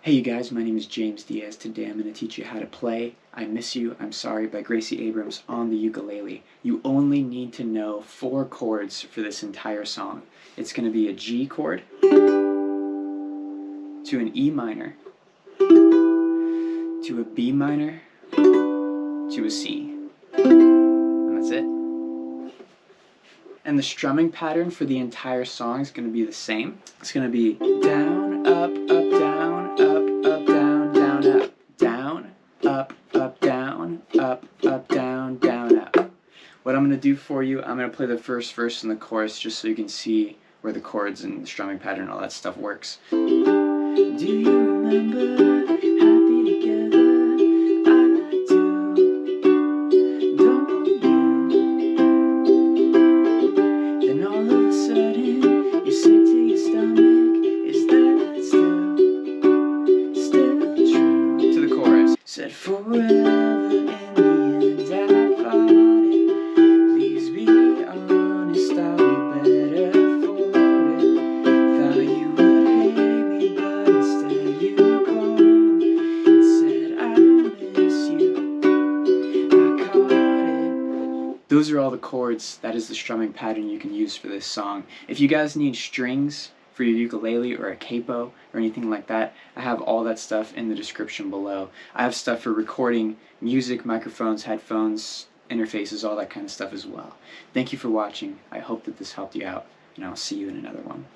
Hey you guys, my name is James Diaz. Today I'm going to teach you how to play I Miss You, I'm Sorry by Gracie Abrams on the ukulele. You only need to know 4 chords for this entire song. It's going to be a G chord, to an E minor, to a B minor, to a C. And that's it. And the strumming pattern for the entire song is going to be the same. It's going to be down, up, down, up, down, down, up, down, up, down, up, down, down, up. What I'm going to do for you, I'm going to play the first verse in the chorus just so you can see where the chords and the strumming pattern and all that stuff works. Do you remember happy together? I do. Don't you? Then all of a sudden you're sick to your stomach. Is that still true? To the chorus. Said forever in the end I fought it. Please be honest, I'll be better for it. Thought you would hate me, but instead you called and said I miss you. I caught it. Those are all the chords. That is the strumming pattern you can use for this song. If you guys need strings for your ukulele or a capo or anything like that, I have all that stuff in the description below. I have stuff for recording music, microphones, headphones, interfaces, all that kind of stuff as well. Thank you for watching. I hope that this helped you out, and I'll see you in another one.